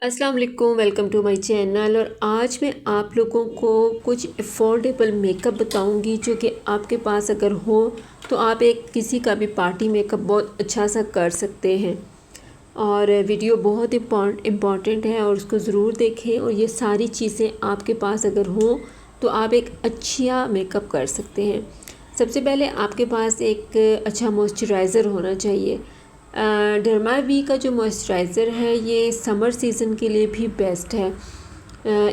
अस्सलाम वालेकुम, welcome to my channel. और आज मैं आप लोगों को कुछ अफोर्डेबल मेकअप बताऊंगी जो कि आपके पास अगर हो तो आप एक किसी का भी पार्टी मेकअप बहुत अच्छा सा कर सकते हैं। और वीडियो बहुत इम्पॉर्टेंट है और उसको ज़रूर देखें। और ये सारी चीज़ें आपके पास अगर हों तो आप एक अच्छा मेकअप कर सकते हैं। सबसे पहले आपके पास एक अच्छा मॉइस्चराइज़र होना चाहिए। डर्मा वी का जो मॉइस्चराइज़र है ये समर सीज़न के लिए भी बेस्ट है।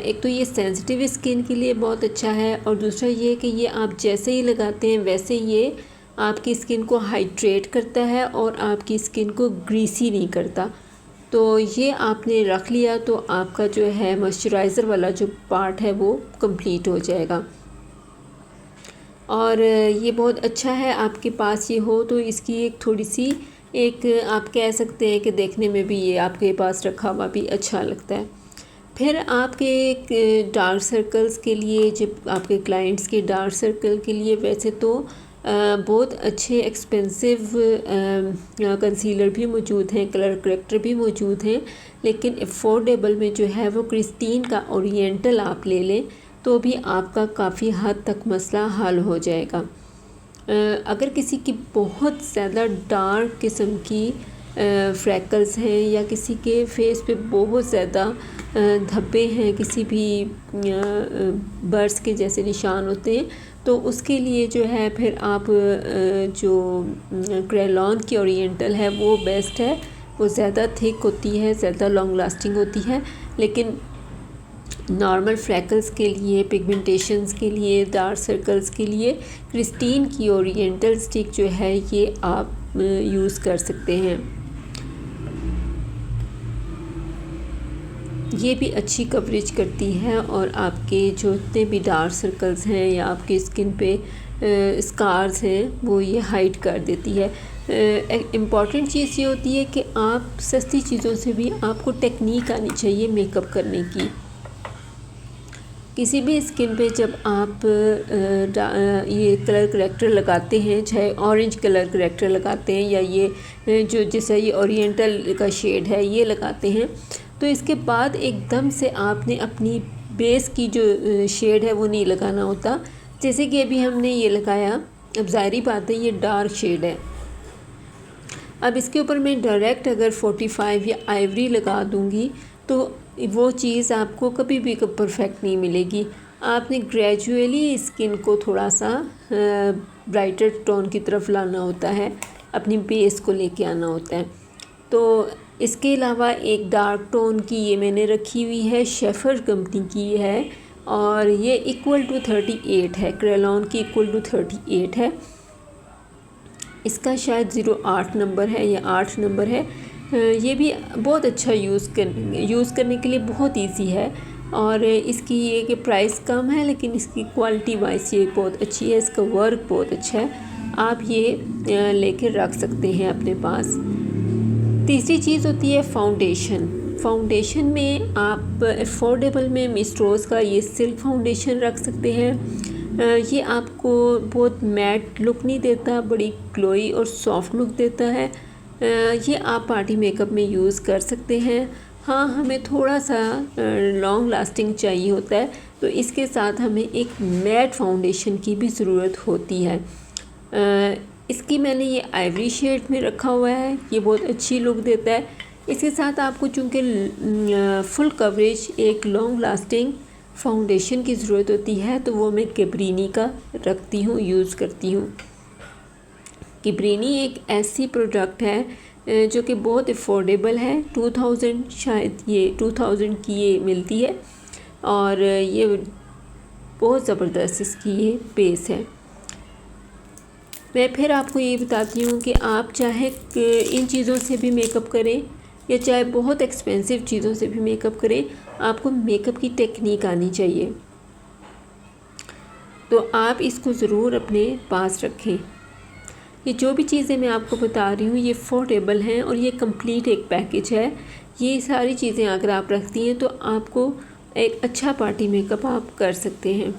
एक तो ये सेंसिटिव स्किन के लिए बहुत अच्छा है और दूसरा ये कि ये आप जैसे ही लगाते हैं वैसे ये आपकी स्किन को हाइड्रेट करता है और आपकी स्किन को ग्रीसी नहीं करता। तो ये आपने रख लिया तो आपका जो है मॉइस्चराइज़र वाला जो पार्ट है वो कंप्लीट हो जाएगा। और ये बहुत अच्छा है आपके पास ये हो तो इसकी एक थोड़ी सी एक आप कह सकते हैं कि देखने में भी ये आपके पास रखा हुआ भी अच्छा लगता है। फिर आपके डार्क सर्कल्स के लिए, जब आपके क्लाइंट्स के डार्क सर्कल के लिए वैसे तो बहुत अच्छे एक्सपेंसिव कंसीलर भी मौजूद हैं, कलर करेक्टर भी मौजूद हैं, लेकिन अफोर्डेबल में जो है वो क्रिस्टीन का ओरिएंटल आप ले लें तो भी आपका काफ़ी हद तक मसला हल हो जाएगा। अगर किसी की बहुत ज़्यादा डार्क किस्म की फ्रैकल्स हैं या किसी के फेस पे बहुत ज़्यादा धब्बे हैं, किसी भी बर्ड्स के जैसे निशान होते हैं, तो उसके लिए जो है फिर आप जो क्रेलॉन की ओरिएंटल है वो बेस्ट है। वो ज़्यादा थिक होती है, ज़्यादा लॉन्ग लास्टिंग होती है, लेकिन नॉर्मल फ्रैकल्स के लिए, पिगमेंटेशंस के लिए, डार्क सर्कल्स के लिए क्रिस्टीन की ओरिएंटल स्टिक जो है ये आप यूज़ कर सकते हैं। ये भी अच्छी कवरेज करती है और आपके जो जितने भी डार्क सर्कल्स हैं या आपकी स्किन पे स्कार्स हैं वो ये हाइड कर देती है। इम्पॉर्टेंट चीज़ ये होती है कि आप सस्ती चीज़ों से भी आपको टेक्निक आनी चाहिए मेकअप करने की। किसी भी स्किन पे जब आप ये कलर करेक्टर लगाते हैं, चाहे ऑरेंज कलर करेक्टर लगाते हैं या ये जो जैसे ये ओरिएंटल का शेड है ये लगाते हैं, तो इसके बाद एकदम से आपने अपनी बेस की जो शेड है वो नहीं लगाना होता। जैसे कि अभी हमने ये लगाया, अब ज़ाहिरी बात है ये डार्क शेड है। अब इसके ऊपर मैं डायरेक्ट अगर 45 या आइवरी लगा दूँगी तो वो चीज़ आपको कभी भी परफेक्ट नहीं मिलेगी। आपने ग्रेजुअली स्किन को थोड़ा सा ब्राइटर टोन की तरफ लाना होता है, अपनी बेस को लेके आना होता है। तो इसके अलावा एक डार्क टोन की ये मैंने रखी हुई है, शेफर कंपनी की है और ये इक्वल टू 38 है, क्रेलॉन की इक्वल टू 38 है। इसका शायद 08 नंबर है या 8 नंबर है। ये भी बहुत अच्छा यूज़ करने के लिए बहुत इजी है और इसकी ये कि प्राइस कम है लेकिन इसकी क्वालिटी वाइज ये बहुत अच्छी है, इसका वर्क बहुत अच्छा है। आप ये लेके रख सकते हैं अपने पास। तीसरी चीज़ होती है फाउंडेशन। फाउंडेशन में आप अफोर्डेबल में मिस रोज़ का ये सिल्क फाउंडेशन रख सकते हैं। ये आपको बहुत मैट लुक नहीं देता, बड़ी ग्लोई और सॉफ्ट लुक देता है। ये आप पार्टी मेकअप में यूज़ कर सकते हैं। हाँ, हमें थोड़ा सा लॉन्ग लास्टिंग चाहिए होता है तो इसके साथ हमें एक मैट फाउंडेशन की भी ज़रूरत होती है। इसकी मैंने ये आइवरी शेड में रखा हुआ है, ये बहुत अच्छी लुक देता है। इसके साथ आपको चूँकि फुल कवरेज एक लॉन्ग लास्टिंग फाउंडेशन की ज़रूरत होती है तो वो मैं कैब्रिनी का रखती हूँ, यूज़ करती हूँ। कैब्रिनी एक ऐसी प्रोडक्ट है जो कि बहुत अफोर्डेबल है, 2000 शायद ये 2000 की ये मिलती है और ये बहुत ज़बरदस्त इसकी ये बेस है। मैं फिर आपको ये बताती हूँ कि आप चाहे इन चीज़ों से भी मेकअप करें या चाहे बहुत एक्सपेंसिव चीज़ों से भी मेकअप करें, आपको मेकअप की टेक्निक आनी चाहिए। तो आप इसको ज़रूर अपने पास रखें। ये जो भी चीज़ें मैं आपको बता रही हूँ ये अफोर्डेबल हैं और ये कंप्लीट एक पैकेज है। ये सारी चीज़ें अगर आप रखती हैं तो आपको एक अच्छा पार्टी मेकअप आप कर सकते हैं।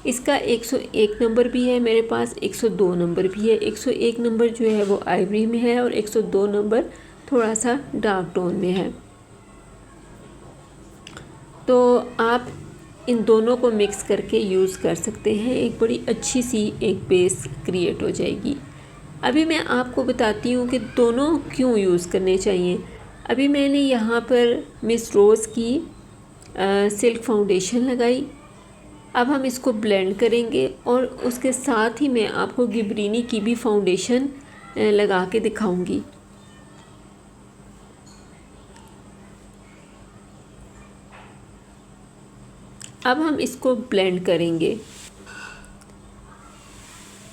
इसका 101 नंबर भी है मेरे पास, 102 नंबर भी है। 101 नंबर जो है वो आइवरी में है और 102 नंबर थोड़ा सा डार्क टोन में है। तो आप इन दोनों को मिक्स करके यूज़ कर सकते हैं, एक बड़ी अच्छी सी एक बेस क्रिएट हो जाएगी। अभी मैं आपको बताती हूँ कि दोनों क्यों यूज़ करने चाहिए। अभी मैंने यहाँ पर मिस रोज़ की सिल्क फाउंडेशन लगाई। अब हम इसको ब्लेंड करेंगे और उसके साथ ही मैं आपको गिबरीनी की भी फाउंडेशन लगा के दिखाऊंगी। अब हम इसको ब्लेंड करेंगे।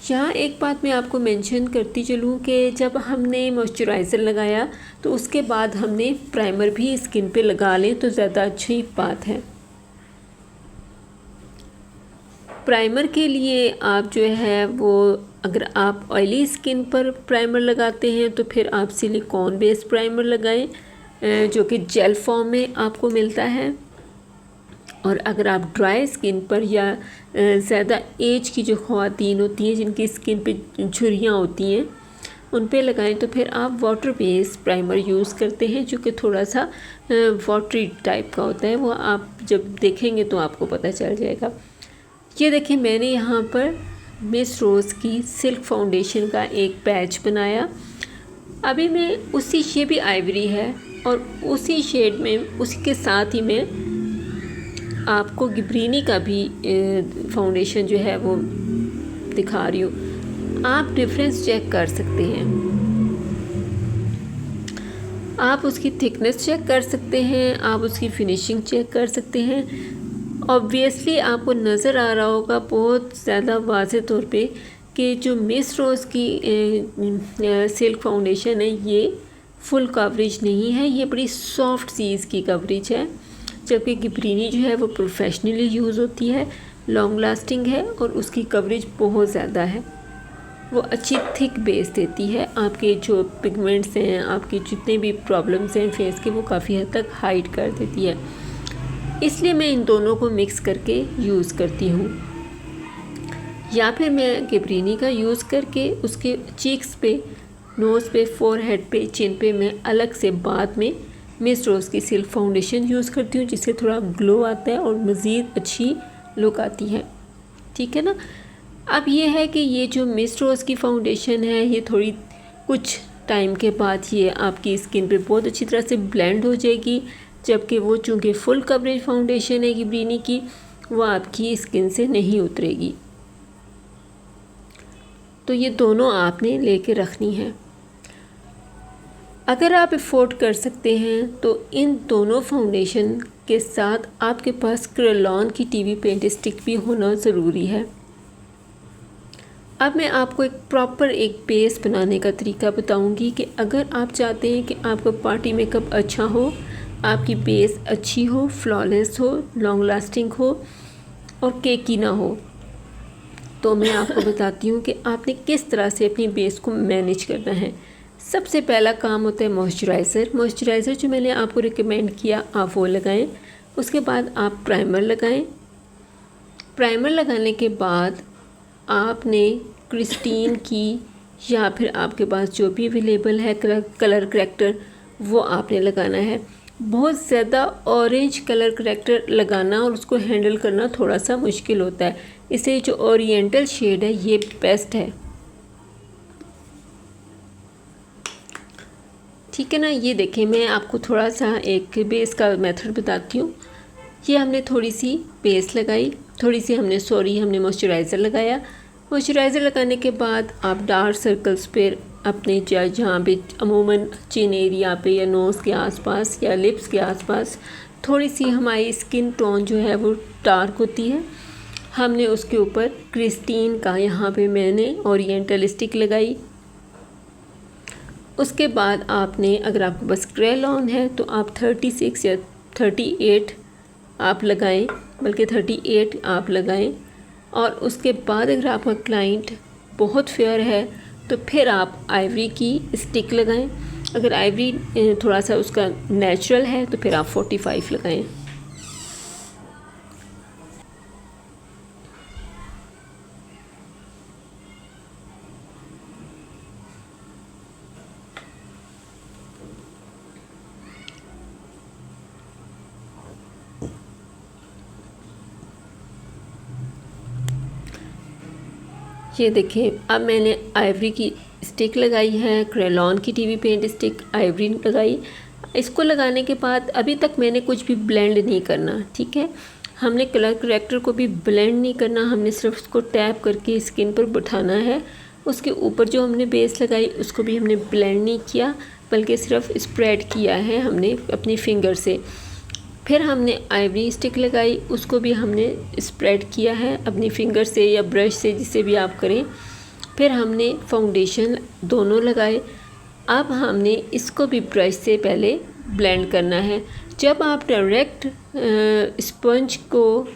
यहाँ एक बात मैं आपको मेंशन करती चलूँ कि जब हमने मॉइस्चराइज़र लगाया तो उसके बाद हमने प्राइमर भी स्किन पे लगा लें तो ज़्यादा अच्छी बात है। प्राइमर के लिए आप जो है वो, अगर आप ऑयली स्किन पर प्राइमर लगाते हैं तो फिर आप सिलिकॉन बेस्ड प्राइमर लगाएं जो कि जेल फॉर्म में आपको मिलता है। और अगर आप ड्राई स्किन पर या ज़्यादा एज की जो ख़वातीन होती हैं जिनकी स्किन पे झुर्रियाँ होती हैं उन पे लगाएं तो फिर आप वाटर बेस्ड प्राइमर यूज़ करते हैं जो कि थोड़ा सा वाटरी टाइप का होता है। वो आप जब देखेंगे तो आपको पता चल जाएगा। ये देखिए मैंने यहाँ पर मिस रोज़ की सिल्क फाउंडेशन का एक पैच बनाया। अभी मैं उसी, ये भी आइवरी है और उसी शेड में उसी के साथ ही मैं आपको गिबरीनी का भी फाउंडेशन जो है वो दिखा रही हूँ। आप डिफरेंस चेक कर सकते हैं, आप उसकी थिकनेस चेक कर सकते हैं, आप उसकी फिनिशिंग चेक कर सकते हैं। ऑब्वियसली आपको नज़र आ रहा होगा बहुत ज़्यादा वाज़े तौर पे कि जो मिस रोज़ की सिल्क फाउंडेशन है ये फुल कवरेज नहीं है, ये बड़ी सॉफ्ट सी इसकी कवरेज है। जबकि गिबरीनी जो है वो प्रोफेशनली यूज़ होती है, लॉन्ग लास्टिंग है और उसकी कवरेज बहुत ज़्यादा है। वो अच्छी थिक बेस देती है, आपके जो पिगमेंट्स हैं, आपके जितने भी प्रॉब्लम्स हैं फेस के, वो काफ़ी हद तक हाइड कर देती है। इसलिए मैं इन दोनों को मिक्स करके यूज़ करती हूँ, या फिर मैं गिबरीनी का यूज़ करके उसके चीक्स पे, नोज़ पे, फोरहेड पे, चिन पे मैं अलग से बाद में मिस रोज़ की सिल्क फाउंडेशन यूज़ करती हूँ जिससे थोड़ा ग्लो आता है और मज़ीद अच्छी लुक आती है। ठीक है ना। अब ये है कि ये जो मिस रोज़ की फाउंडेशन है ये थोड़ी कुछ टाइम के बाद ये आपकी स्किन पे बहुत अच्छी तरह से ब्लेंड हो जाएगी, जबकि वो चूँकि फुल कवरेज फाउंडेशन है गिबरीनी की, वो आपकी स्किन से नहीं उतरेगी। तो ये दोनों आपने लेके रखनी है। अगर आप अफोर्ड कर सकते हैं तो इन दोनों फाउंडेशन के साथ आपके पास क्रेलॉन की टीवी पेंट स्टिक भी होना ज़रूरी है। अब मैं आपको एक प्रॉपर एक बेस बनाने का तरीका बताऊंगी कि अगर आप चाहते हैं कि आपका पार्टी मेकअप अच्छा हो, आपकी बेस अच्छी हो, फ्लॉलेस हो, लॉन्ग लास्टिंग हो और केकी ना हो, तो मैं आपको बताती हूँ कि आपने किस तरह से अपनी बेस को मैनेज करना है। सबसे पहला काम होता है मॉइस्चराइज़र। मॉइस्चराइज़र जो मैंने आपको रिकमेंड किया आप वो लगाएं। उसके बाद आप प्राइमर लगाएं। प्राइमर लगाने के बाद आपने क्रिस्टीन की या फिर आपके पास जो भी अवेलेबल है कलर करेक्टर वो आपने लगाना है। बहुत ज़्यादा ऑरेंज कलर करेक्टर लगाना और उसको हैंडल करना थोड़ा सा मुश्किल होता है, इसलिए जो ओरिएंटल शेड है ये बेस्ट है। ठीक है ना। ये देखें मैं आपको थोड़ा सा एक बेस का मेथड बताती हूँ। ये हमने थोड़ी सी बेस लगाई, थोड़ी सी हमने मॉइस्चराइज़र लगाया। मॉइस्चराइज़र लगाने के बाद आप डार्क सर्कल्स पर अपने जहाँ पे अमूमन चिन एरिया पे या नोज़ के आसपास या लिप्स के आसपास थोड़ी सी हमारी स्किन टोन जो है वो डार्क होती है, हमने उसके ऊपर क्रिस्टीन का यहाँ पे मैंने ओरिएंटल स्टिक लगाई। उसके बाद आपने, अगर आपके पास क्रेलॉन है तो आप 36 या 38 आप लगाएं, बल्कि 38 आप लगाएं। और उसके बाद अगर आपका क्लाइंट बहुत फेयर है तो फिर आप आइवरी की स्टिक लगाएं। अगर आइवरी थोड़ा सा उसका नेचुरल है तो फिर आप 45 लगाएं। ये देखें, अब मैंने आइवरी की स्टिक लगाई है, क्रेयॉन की टीवी पेंट स्टिक आइवरी लगाई। इसको लगाने के बाद अभी तक मैंने कुछ भी ब्लेंड नहीं करना, ठीक है। हमने कलर करेक्टर को भी ब्लेंड नहीं करना, हमने सिर्फ उसको टैप करके स्किन पर बिठाना है। उसके ऊपर जो हमने बेस लगाई उसको भी हमने ब्लेंड नहीं किया, बल्कि सिर्फ स्प्रेड किया है हमने अपनी फिंगर से। फिर हमने आइवरी स्टिक लगाई, उसको भी हमने स्प्रेड किया है अपनी फिंगर से या ब्रश से, जिससे भी आप करें। फिर हमने फाउंडेशन दोनों लगाए। अब हमने इसको भी ब्रश से पहले ब्लेंड करना है। जब आप डायरेक्ट स्पंज को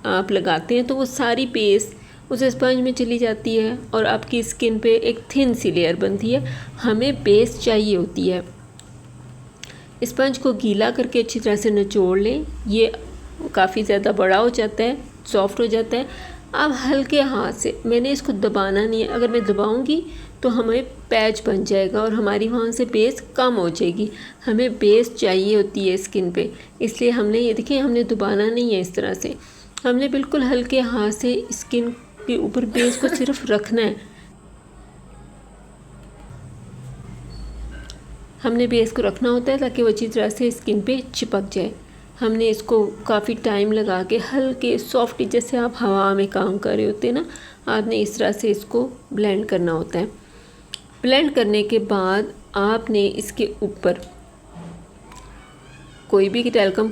आप लगाते हैं तो वो सारी बेस उस स्पंज में चली जाती है और आपकी स्किन पे एक थिन सी लेयर बनती है। हमें बेस चाहिए होती है। स्पंज को गीला करके अच्छी तरह से निचोड़ लें। ये काफ़ी ज़्यादा बड़ा हो जाता है, सॉफ्ट हो जाता है। अब हल्के हाथ से, मैंने इसको दबाना नहीं है, अगर मैं दबाऊंगी तो हमें पैच बन जाएगा और हमारी वहाँ से बेस कम हो जाएगी। हमें बेस चाहिए होती है स्किन पे, इसलिए हमने ये देखिए, हमने दबाना नहीं है। इस तरह से हमने बिल्कुल हल्के हाथ से स्किन के ऊपर बेस को सिर्फ रखना है। हमने बेस को रखना होता है ताकि वो अच्छी तरह से स्किन पे चिपक जाए। हमने इसको काफ़ी टाइम लगा के हल्के सॉफ्ट, जैसे आप हवा में काम कर रहे होते हैं ना, आपने इस तरह से इसको ब्लेंड करना होता है। ब्लेंड करने के बाद आपने इसके ऊपर कोई भी टैल्कम,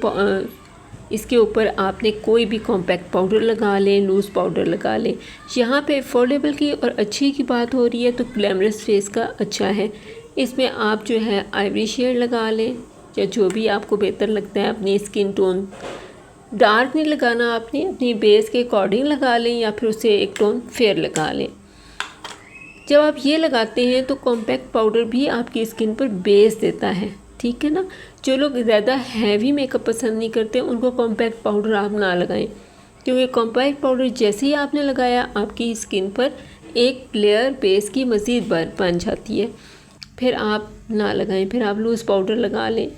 इसके ऊपर आपने कोई भी कॉम्पैक्ट पाउडर लगा लें, लूज़ पाउडर लगा लें। यहाँ पे अफोर्डेबल की और अच्छी की बात हो रही है तो ग्लैमरस फेस का अच्छा है। इसमें आप जो है आइवरी शेड लगा लें या जो भी आपको बेहतर लगता है। अपनी स्किन टोन डार्क नहीं लगाना, आपने अपनी बेस के अकॉर्डिंग लगा लें या फिर उसे एक टोन फेयर लगा लें। जब आप ये लगाते हैं तो कॉम्पैक्ट पाउडर भी आपकी स्किन पर बेस देता है, ठीक है ना। जो लोग ज़्यादा हैवी मेकअप पसंद नहीं करते उनको कॉम्पैक्ट पाउडर आप ना लगाएं, क्योंकि कॉम्पैक्ट पाउडर जैसे ही आपने लगाया आपकी स्किन पर एक लेयर बेस की मज़ीद बन जाती है। फिर आप ना लगाएं, फिर आप लूज़ पाउडर लगा लें।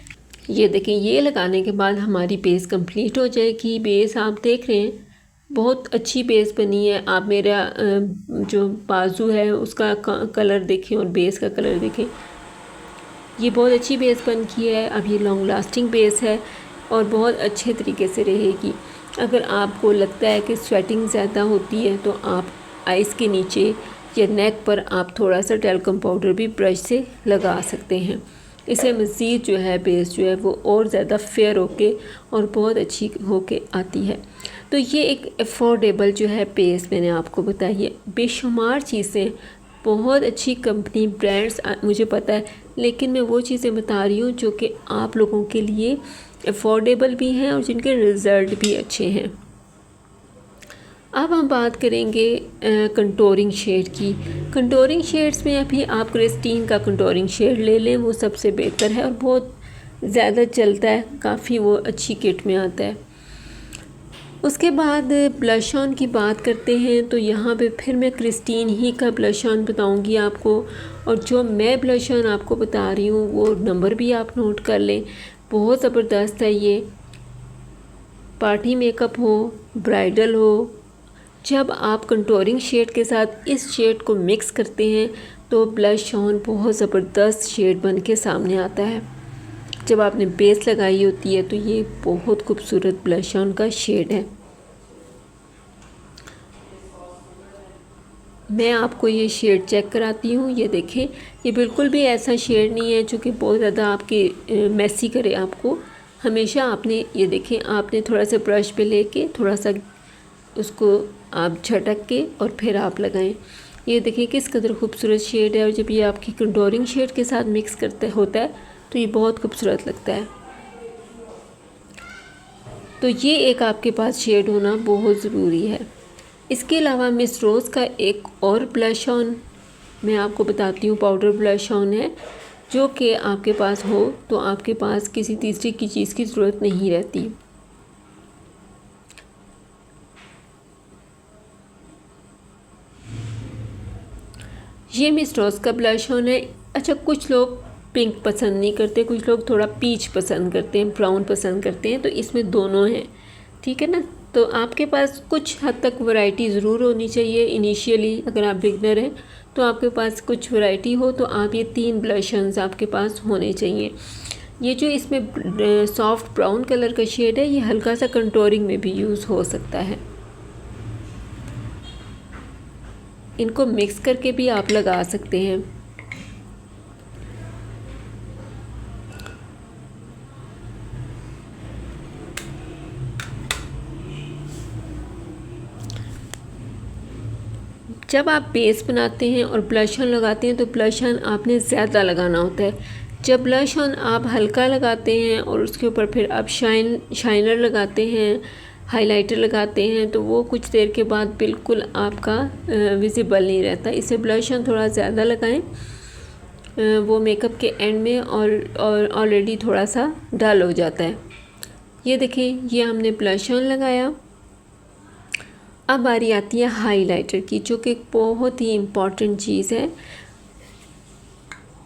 ये देखें, ये लगाने के बाद हमारी बेस कंप्लीट हो जाएगी। बेस आप देख रहे हैं बहुत अच्छी बेस बनी है। आप मेरा जो बाजू है उसका कलर देखें और बेस का कलर देखें, ये बहुत अच्छी बेस बन की है। अब ये लॉन्ग लास्टिंग बेस है और बहुत अच्छे तरीके से रहेगी। अगर आपको लगता है कि स्वेटिंग ज़्यादा होती है तो आप आइज़ के नीचे या नेक पर आप थोड़ा सा टैल्कम पाउडर भी ब्रश से लगा सकते हैं। इससे मज़ीद जो है बेस जो है वो और ज़्यादा फेयर होके और बहुत अच्छी होके आती है। तो ये एक अफोर्डेबल जो है बेस मैंने आपको बताई है। बेशुमार चीज़ें, बहुत अच्छी कंपनी ब्रांड्स मुझे पता है, लेकिन मैं वो चीज़ें बता रही हूँ जो कि आप लोगों के लिए अफोर्डेबल भी हैं और जिनके रिज़ल्ट भी अच्छे हैं। अब हम बात करेंगे कंटूरिंग शेड की। कंटूरिंग शेड्स में अभी आप क्रिस्टीन का कंटूरिंग शेड ले लें, वो सबसे बेहतर है और बहुत ज़्यादा चलता है, काफ़ी वो अच्छी किट में आता है। उसके बाद ब्लश ऑन की बात करते हैं तो यहाँ पे फिर मैं क्रिस्टीन ही का ब्लश ऑन बताऊँगी आपको, और जो मैं ब्लश ऑन आपको बता रही हूँ वो नंबर भी आप नोट कर लें। बहुत ज़बरदस्त है ये, पार्टी मेकअप हो, ब्राइडल हो, जब आप कंटूरिंग शेड के साथ इस शेड को मिक्स करते हैं तो ब्लश ऑन बहुत ज़बरदस्त शेड बन के सामने आता है। जब आपने बेस लगाई होती है तो ये बहुत खूबसूरत ब्लश ऑन का शेड है। मैं आपको ये शेड चेक कराती हूँ। ये देखें, ये बिल्कुल भी ऐसा शेड नहीं है जो कि बहुत ज़्यादा आपके मैसी करे आपको। हमेशा आपने, ये देखें, आपने थोड़ा सा ब्रश पे लेके थोड़ा सा उसको आप झटक के और फिर आप लगाएं। ये देखिए किस कदर खूबसूरत शेड है, और जब ये आपकी कंटूरिंग शेड के साथ मिक्स होता है तो ये बहुत खूबसूरत लगता है। तो ये एक आपके पास शेड होना बहुत ज़रूरी है। इसके अलावा मिस रोज़ का एक और ब्लश ऑन मैं आपको बताती हूँ, पाउडर ब्लश ऑन है, जो कि आपके पास हो तो आपके पास किसी तीसरी की चीज़ की ज़रूरत नहीं रहती। ये मिस रोज़ का ब्लश ऑन है। अच्छा, कुछ लोग पिंक पसंद नहीं करते, कुछ लोग थोड़ा पीच पसंद करते हैं, ब्राउन पसंद करते हैं, तो इसमें दोनों हैं, ठीक है ना। तो आपके पास कुछ हद तक वैरायटी ज़रूर होनी चाहिए इनिशियली। अगर आप बिगनर हैं तो आपके पास कुछ वैरायटी हो, तो आप ये 3 ब्लशर्स आपके पास होने चाहिए। ये जो इसमें सॉफ्ट ब्राउन कलर का शेड है, ये हल्का सा कंटूरिंग में भी यूज़ हो सकता है। इनको मिक्स करके भी आप लगा सकते हैं। जब आप बेस बनाते हैं और ब्लश ऑन लगाते हैं तो ब्लश ऑन आपने ज़्यादा लगाना होता है। जब ब्लश ऑन आप हल्का लगाते हैं और उसके ऊपर फिर आप शाइनर लगाते हैं, हाइलाइटर लगाते हैं, तो वो कुछ देर के बाद बिल्कुल आपका विजिबल नहीं रहता। इसे ब्लश ऑन थोड़ा ज़्यादा लगाएं, वो मेकअप के एंड में और ऑलरेडी थोड़ा सा डल हो जाता है। ये देखें, ये हमने ब्लश ऑन लगाया। अब बारी आती है हाइलाइटर की, जो कि बहुत ही इम्पॉर्टेंट चीज़ है।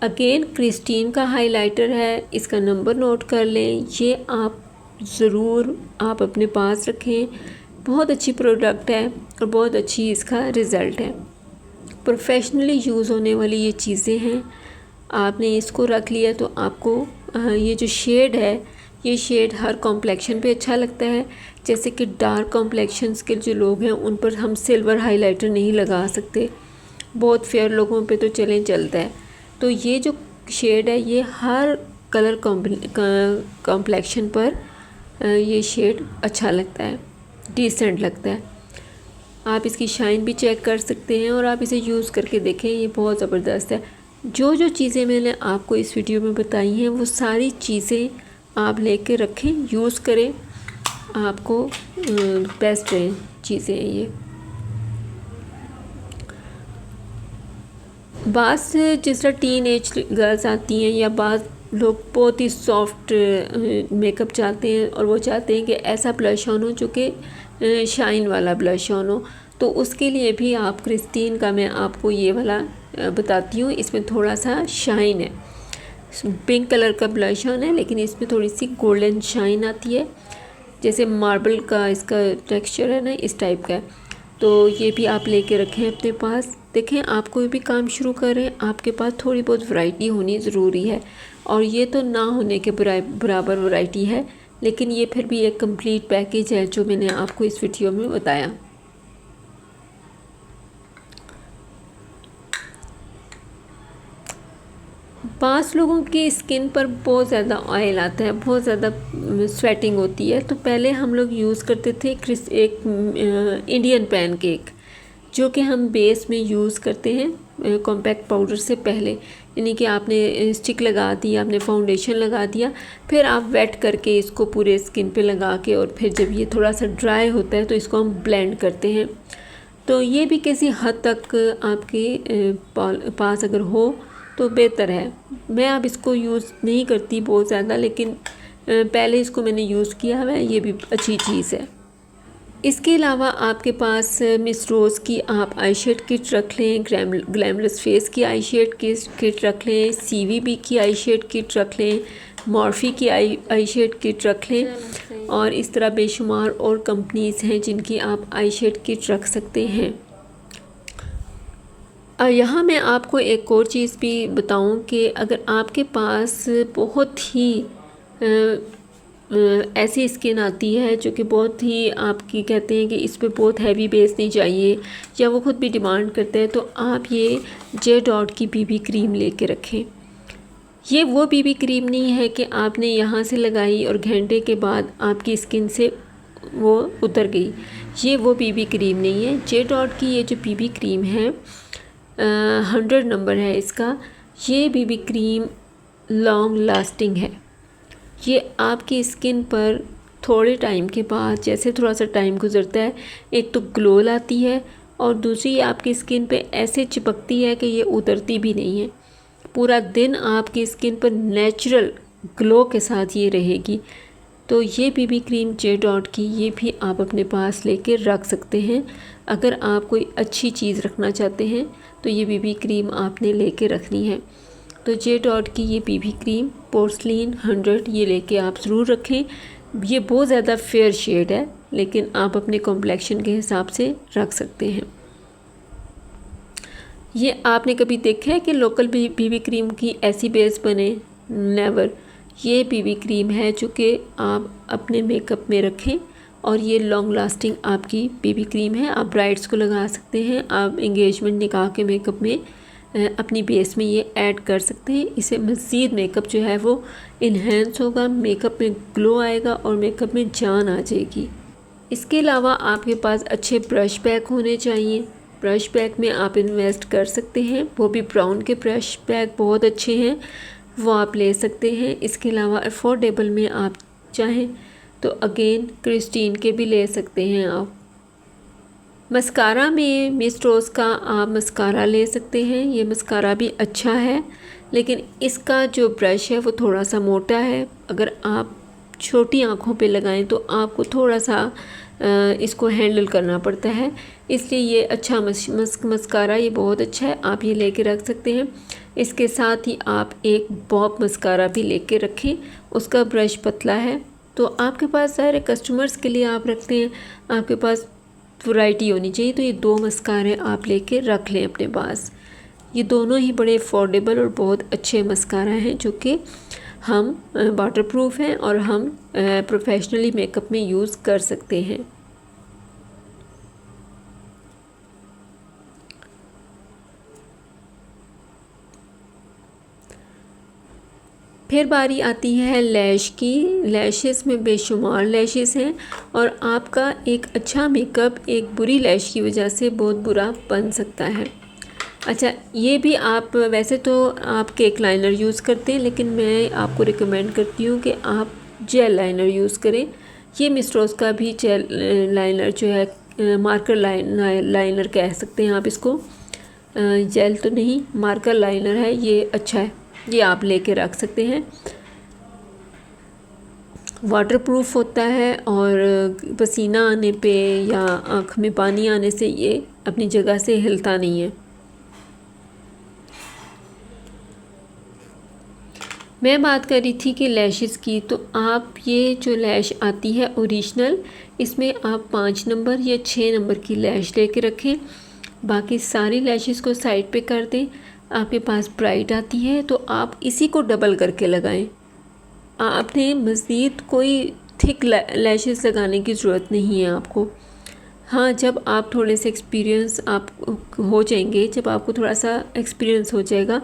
अगेन क्रिस्टीन का हाइलाइटर है, इसका नंबर नोट कर लें। ये आप ज़रूर आप अपने पास रखें। बहुत अच्छी प्रोडक्ट है और बहुत अच्छी इसका रिज़ल्ट है। प्रोफेशनली यूज़ होने वाली ये चीज़ें हैं। आपने इसको रख लिया तो आपको ये जो शेड है, ये शेड हर कॉम्प्लेक्शन पे अच्छा लगता है। जैसे कि डार्क कॉम्प्लेक्शंस के जो लोग हैं उन पर हम सिल्वर हाइलाइटर नहीं लगा सकते, बहुत फेयर लोगों पे तो चलता है। तो ये जो शेड है, ये हर कलर कॉम्प्लेक्शन पर ये शेड अच्छा लगता है, डिसेंट लगता है। आप इसकी शाइन भी चेक कर सकते हैं और आप इसे यूज़ करके देखें, ये बहुत ज़बरदस्त है। जो चीज़ें मैंने आपको इस वीडियो में बताई हैं, वो सारी चीज़ें आप लेके रखें, यूज़ करें, आपको बेस्ट चीज़ें हैं ये। बास जिस तरह टीन एज गर्ल्स आती हैं या बास लोग बहुत ही सॉफ्ट मेकअप चाहते हैं और वो चाहते हैं कि ऐसा ब्लश ऑन हो जो कि शाइन वाला ब्लश ऑन हो, तो उसके लिए भी आप क्रिस्टीन का मैं आपको ये वाला बताती हूँ। इसमें थोड़ा सा शाइन है, पिंक कलर का ब्लश ऑन है, लेकिन इसमें थोड़ी सी गोल्डन शाइन आती है, जैसे मार्बल का इसका टेक्सचर है ना, इस टाइप का है। तो ये भी आप लेके रखें अपने पास। देखें, आप कोई भी काम शुरू करें, आपके पास थोड़ी बहुत वैरायटी होनी ज़रूरी है, और ये तो ना होने के बराबर वैरायटी है, लेकिन ये फिर भी एक कंप्लीट पैकेज है जो मैंने आपको इस वीडियो में बताया। बास लोगों की स्किन पर बहुत ज़्यादा ऑयल आता है, बहुत ज़्यादा स्वेटिंग होती है, तो पहले हम लोग यूज़ करते थे एक इंडियन पैनकेक, जो कि हम बेस में यूज़ करते हैं कॉम्पैक्ट पाउडर से पहले। यानी कि आपने स्टिक लगा दी, आपने फाउंडेशन लगा दिया, फिर आप वेट करके इसको पूरे स्किन पे लगा के, और फिर जब ये थोड़ा सा ड्राई होता है तो इसको हम ब्लेंड करते हैं। तो ये भी किसी हद तक आपके पास अगर हो तो बेहतर है। मैं अब इसको यूज़ नहीं करती बहुत ज़्यादा, लेकिन पहले इसको मैंने यूज़ किया है, ये भी अच्छी चीज़ है। इसके अलावा आपके पास मिस रोज़ की आप आई शेड किट रख लें, ग्लैमरस फेस की आई शेड किट रख लें, CVB की आई शेड किट रख लें, मॉर्फी की आई शेड किट रख लें, और इस तरह बेशुमार और कंपनीज़ हैं जिनकी आप आई शेड किट रख सकते हैं। यहाँ मैं आपको एक और चीज़ भी बताऊं कि अगर आपके पास बहुत ही ऐसी स्किन आती है जो कि बहुत ही आपकी कहते हैं कि इस पे बहुत हैवी बेस नहीं चाहिए, या वो खुद भी डिमांड करते हैं, तो आप ये J.Dot की BB क्रीम लेके रखें। ये वो BB क्रीम नहीं है कि आपने यहाँ से लगाई और घंटे के बाद आपकी स्किन से वो उतर गई, ये वो BB क्रीम नहीं है। J.Dot की ये जो BB क्रीम है, 100 नंबर है इसका, ये BB क्रीम लॉन्ग लास्टिंग है। ये आपकी स्किन पर थोड़े टाइम के बाद, जैसे थोड़ा सा टाइम गुजरता है, एक तो ग्लो लाती है, और दूसरी आपकी स्किन पे ऐसे चिपकती है कि ये उतरती भी नहीं है। पूरा दिन आपकी स्किन पर नेचुरल ग्लो के साथ ये रहेगी। तो ये BB क्रीम J.Dot की, ये भी आप अपने पास लेके रख सकते हैं। अगर आप कोई अच्छी चीज़ रखना चाहते हैं तो ये BB क्रीम आपने लेके रखनी है। तो J.Dot की ये BB क्रीम पोर्सलिन 100 ये लेके आप ज़रूर रखें। ये बहुत ज़्यादा फेयर शेड है, लेकिन आप अपने कॉम्प्लेक्शन के हिसाब से रख सकते हैं। ये आपने कभी देखा है कि लोकल बीबी क्रीम की ऐसी बेस बने? नेवर। ये बीबी क्रीम है जो कि आप अपने मेकअप में रखें और ये लॉन्ग लास्टिंग आपकी बीबी क्रीम है। आप ब्राइड्स को लगा सकते हैं, आप एंगेजमेंट निकाह के मेकअप में अपनी बेस में ये ऐड कर सकते हैं। इससे मज़ीद मेकअप जो है वो इन्हेंस होगा, मेकअप में ग्लो आएगा और मेकअप में जान आ जाएगी। इसके अलावा आपके पास अच्छे ब्रश बैग होने चाहिए। ब्रश बैग में आप इन्वेस्ट कर सकते हैं, वो भी ब्राउन के ब्रश बैग बहुत अच्छे हैं, वो आप ले सकते हैं। इसके अलावा अफोर्डेबल में आप चाहें तो अगेन क्रिस्टीन के भी ले सकते हैं आप। मस्कारा में मिस रोज़ का आप मस्कारा ले सकते हैं, ये मस्कारा भी अच्छा है, लेकिन इसका जो ब्रश है वो थोड़ा सा मोटा है। अगर आप छोटी आँखों पे लगाएं तो आपको थोड़ा सा इसको हैंडल करना पड़ता है, इसलिए ये अच्छा मस्कारा ये बहुत अच्छा है, आप ये लेके रख सकते हैं। इसके साथ ही आप एक बॉब मस्कारा भी लेके रखें, उसका ब्रश पतला है। तो आपके पास सारे कस्टमर्स के लिए आप रखते हैं, आपके पास वैरायटी होनी चाहिए, तो ये 2 मस्कारे आप लेके रख लें अपने पास। ये दोनों ही बड़े अफोर्डेबल और बहुत अच्छे मस्कारा हैं जो कि हम वाटरप्रूफ हैं और हम प्रोफेशनली मेकअप में यूज़ कर सकते हैं। फिर बारी आती है लैश की। लैशेस में बेशुमार लैशेस हैं और आपका एक अच्छा मेकअप एक बुरी लैश की वजह से बहुत बुरा बन सकता है। अच्छा, ये भी आप वैसे तो आप केक लाइनर यूज़ करते हैं, लेकिन मैं आपको रिकमेंड करती हूँ कि आप जेल लाइनर यूज़ करें। ये मिस रोज़ का भी जेल लाइनर जो है, मार्कर लाइनर कह सकते हैं आप इसको, जेल तो नहीं मार्कर लाइनर है, ये अच्छा है, ये आप लेके रख सकते हैं। वाटरप्रूफ होता है और पसीना आने पे या आँख में पानी आने से ये अपनी जगह से हिलता नहीं है। मैं बात कर रही थी कि लैशेस की, तो आप ये जो लैश आती है ओरिजिनल, इसमें आप 5 नंबर या 6 नंबर की लैश लेके रखें, बाकी सारी लैशेस को साइड पे कर दें। आपके पास ब्राइट आती है तो आप इसी को डबल करके लगाएं। आपने मज़ीद कोई थिक लैशेस लगाने की ज़रूरत नहीं है आपको। हाँ, जब आप थोड़े से एक्सपीरियंस आप हो जाएंगे, जब आपको थोड़ा सा एक्सपीरियंस हो जाएगा,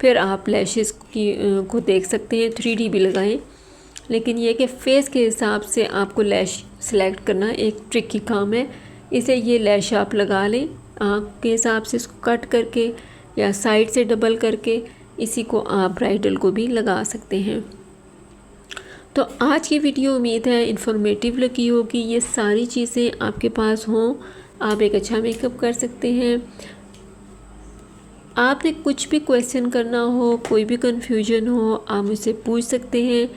फिर आप लैशेस को देख सकते हैं, 3D भी लगाएं। लेकिन यह कि फ़ेस के हिसाब से आपको लैश सेलेक्ट करना एक ट्रिकी काम है। इसे ये लैश आप लगा लें, आँख के हिसाब से इसको कट करके या साइड से डबल करके, इसी को आप ब्राइडल को भी लगा सकते हैं। तो आज की वीडियो उम्मीद है इन्फॉर्मेटिव लगी होगी। ये सारी चीज़ें आपके पास हों, आप एक अच्छा मेकअप कर सकते हैं। आपने कुछ भी क्वेश्चन करना हो, कोई भी कन्फ्यूजन हो, आप मुझसे पूछ सकते हैं।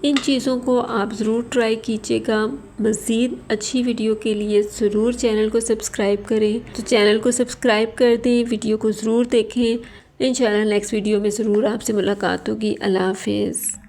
इन चीज़ों को आप ज़रूर ट्राई कीजिएगा। मज़ीद अच्छी वीडियो के लिए ज़रूर चैनल को सब्सक्राइब करें, तो चैनल को सब्सक्राइब कर दें, वीडियो को ज़रूर देखें। इंशाल्लाह नेक्स्ट वीडियो में ज़रूर आपसे मुलाकात होगी। अल्लाह हाफ़िज़।